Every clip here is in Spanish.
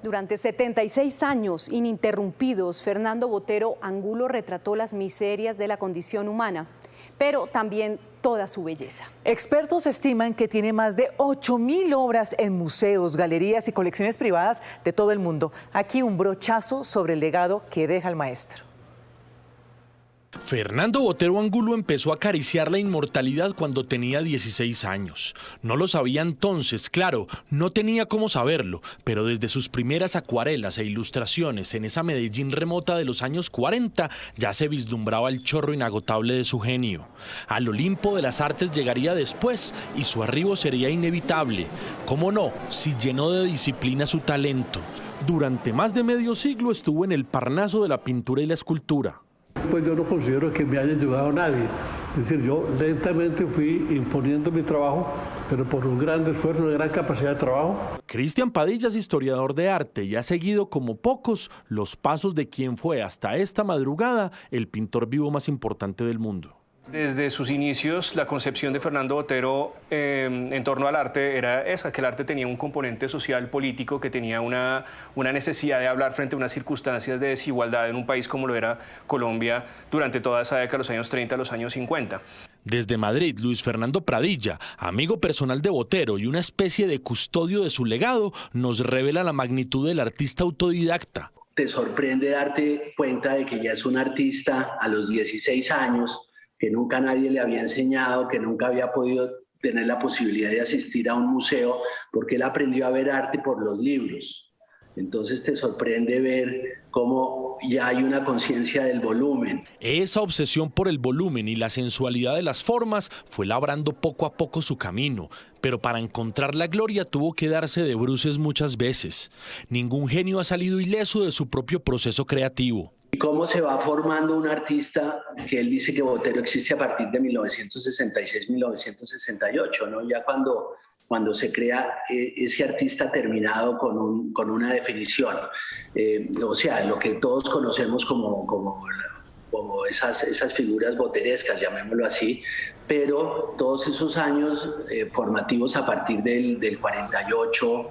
Durante 76 años ininterrumpidos, Fernando Botero Angulo retrató las miserias de la condición humana, pero también toda su belleza. Expertos estiman que tiene más de 8.000 obras en museos, galerías y colecciones privadas de todo el mundo. Aquí un brochazo sobre el legado que deja el maestro. Fernando Botero Angulo empezó a acariciar la inmortalidad cuando tenía 16 años. No lo sabía entonces, claro, no tenía cómo saberlo, pero desde sus primeras acuarelas e ilustraciones en esa Medellín remota de los años 40 ya se vislumbraba el chorro inagotable de su genio. Al Olimpo de las artes llegaría después y su arribo sería inevitable. ¿Cómo no? Si llenó de disciplina su talento. Durante más de medio siglo estuvo en el Parnaso de la pintura y la escultura. Pues yo no considero que me haya ayudado a nadie. Es decir, yo lentamente fui imponiendo mi trabajo, pero por un gran esfuerzo, una gran capacidad de trabajo. Cristian Padilla es historiador de arte y ha seguido como pocos los pasos de quien fue hasta esta madrugada el pintor vivo más importante del mundo. Desde sus inicios, la concepción de Fernando Botero en torno al arte era esa, que el arte tenía un componente social, político, que tenía una necesidad de hablar frente a unas circunstancias de desigualdad en un país como lo era Colombia durante toda esa década, los años 30 a los años 50. Desde Madrid, Luis Fernando Pradilla, amigo personal de Botero y una especie de custodio de su legado, nos revela la magnitud del artista autodidacta. Te sorprende darte cuenta de que ya es un artista a los 16 años, que nunca nadie le había enseñado, que nunca había podido tener la posibilidad de asistir a un museo, porque él aprendió a ver arte por los libros. Entonces te sorprende ver cómo ya hay una conciencia del volumen. Esa obsesión por el volumen y la sensualidad de las formas fue labrando poco a poco su camino, pero para encontrar la gloria tuvo que darse de bruces muchas veces. Ningún genio ha salido ileso de su propio proceso creativo. ¿Y cómo se va formando un artista? Que él dice que Botero existe a partir de 1966-1968, ¿no? Ya cuando se crea ese artista terminado con una definición. O sea, lo que todos conocemos como esas figuras boterescas, llamémoslo así, pero todos esos años formativos a partir del 48,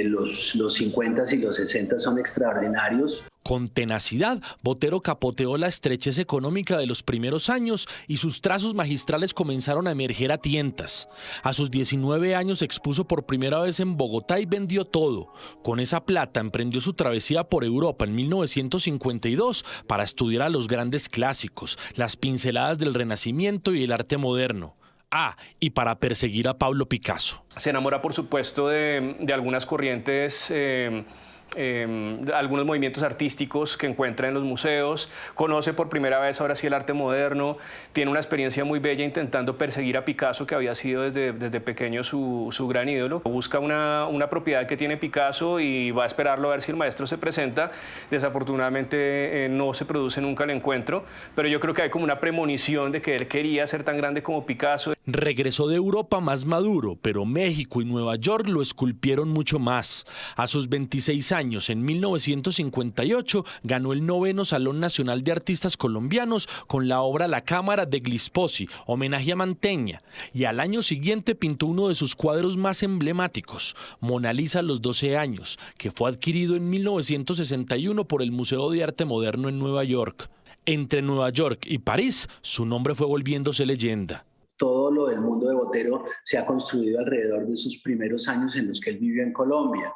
los 50s y los 60 son extraordinarios. Con tenacidad, Botero capoteó la estrechez económica de los primeros años y sus trazos magistrales comenzaron a emerger a tientas. A sus 19 años expuso por primera vez en Bogotá y vendió todo. Con esa plata emprendió su travesía por Europa en 1952 para estudiar a los grandes clásicos, las pinceladas del Renacimiento y el arte moderno. Y para perseguir a Pablo Picasso. Se enamora, por supuesto, de algunas corrientes, algunos movimientos artísticos que encuentra en los museos, conoce por primera vez ahora sí el arte moderno, tiene una experiencia muy bella intentando perseguir a Picasso, que había sido desde pequeño su gran ídolo. Busca una propiedad que tiene Picasso y va a esperarlo a ver si el maestro se presenta. Desafortunadamente no se produce nunca el encuentro, pero yo creo que hay como una premonición de que él quería ser tan grande como Picasso. Regresó de Europa más maduro, pero México y Nueva York lo esculpieron mucho más. A sus 26 años, en 1958, ganó el 9º Salón Nacional de Artistas Colombianos con la obra La Cámara degli Sposi, homenaje a Mantegna, y al año siguiente pintó uno de sus cuadros más emblemáticos, Mona Lisa a los 12 años, que fue adquirido en 1961 por el Museo de Arte Moderno en Nueva York. Entre Nueva York y París, su nombre fue volviéndose leyenda. Todo lo del mundo de Botero se ha construido alrededor de sus primeros años en los que él vivió en Colombia.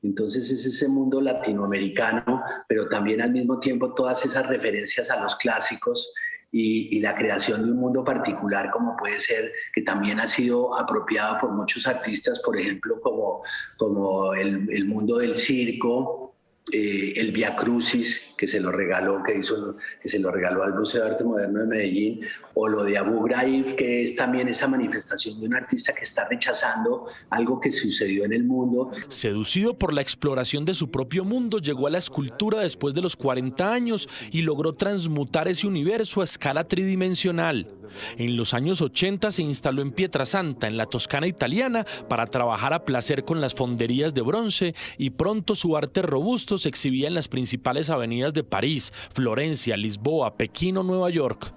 Entonces es ese mundo latinoamericano, pero también al mismo tiempo todas esas referencias a los clásicos y la creación de un mundo particular como puede ser, que también ha sido apropiado por muchos artistas, por ejemplo, como el mundo del circo, el Via Crucis, que se lo regaló al Museo de Arte Moderno de Medellín, o lo de Abu Ghraib, que es también esa manifestación de un artista que está rechazando algo que sucedió en el mundo. Seducido por la exploración de su propio mundo, llegó a la escultura después de los 40 años y logró transmutar ese universo a escala tridimensional. En los años 80 se instaló en Pietrasanta, en la Toscana italiana, para trabajar a placer con las fonderías de bronce, y pronto su arte robusto se exhibía en las principales avenidas de París, Florencia, Lisboa, Pekín o Nueva York.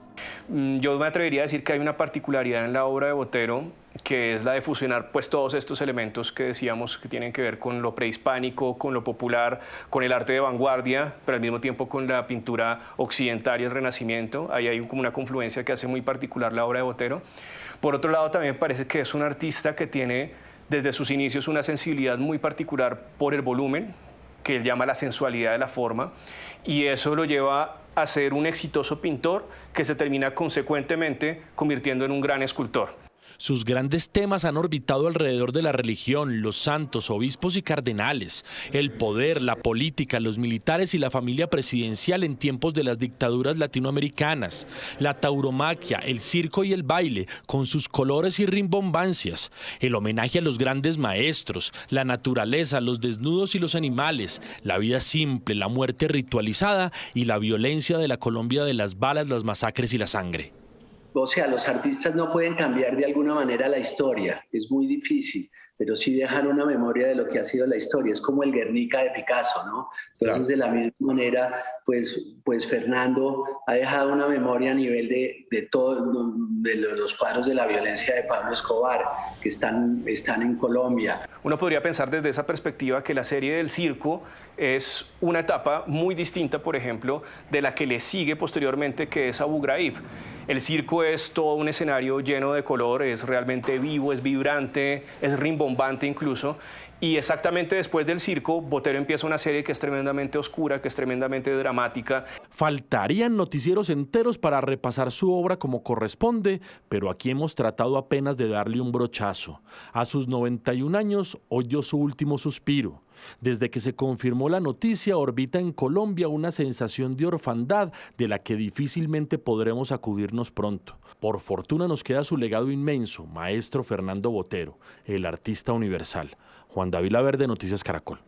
Yo me atrevería a decir que hay una particularidad en la obra de Botero, que es la de fusionar pues todos estos elementos que decíamos que tienen que ver con lo prehispánico, con lo popular, con el arte de vanguardia, pero al mismo tiempo con la pintura occidental y el Renacimiento. Ahí hay como una confluencia que hace muy particular la obra de Botero. Por otro lado, también me parece que es un artista que tiene desde sus inicios una sensibilidad muy particular por el volumen, que él llama la sensualidad de la forma, y eso lo lleva a ser un exitoso pintor que se termina consecuentemente convirtiendo en un gran escultor. Sus grandes temas han orbitado alrededor de la religión, los santos, obispos y cardenales, el poder, la política, los militares y la familia presidencial en tiempos de las dictaduras latinoamericanas, la tauromaquia, el circo y el baile, con sus colores y rimbombancias, el homenaje a los grandes maestros, la naturaleza, los desnudos y los animales, la vida simple, la muerte ritualizada y la violencia de la Colombia de las balas, las masacres y la sangre. O sea, los artistas no pueden cambiar de alguna manera la historia, es muy difícil, pero sí dejar una memoria de lo que ha sido la historia. Es como el Guernica de Picasso, ¿no? Entonces, de la misma manera, pues Fernando ha dejado una memoria a nivel de los cuadros de la violencia de Pablo Escobar, que están en Colombia. Uno podría pensar desde esa perspectiva que la serie del circo es una etapa muy distinta, por ejemplo, de la que le sigue posteriormente, que es Abu Ghraib. El circo es todo un escenario lleno de color, es realmente vivo, es vibrante, es rimbombante incluso. Y exactamente después del circo, Botero empieza una serie que es tremendamente oscura, que es tremendamente dramática. Faltarían noticieros enteros para repasar su obra como corresponde, pero aquí hemos tratado apenas de darle un brochazo. A sus 91 años, hoy dio su último suspiro. Desde que se confirmó la noticia, orbita en Colombia una sensación de orfandad de la que difícilmente podremos acudirnos pronto. Por fortuna nos queda su legado inmenso, maestro Fernando Botero, el artista universal. Juan David Laverde, Noticias Caracol.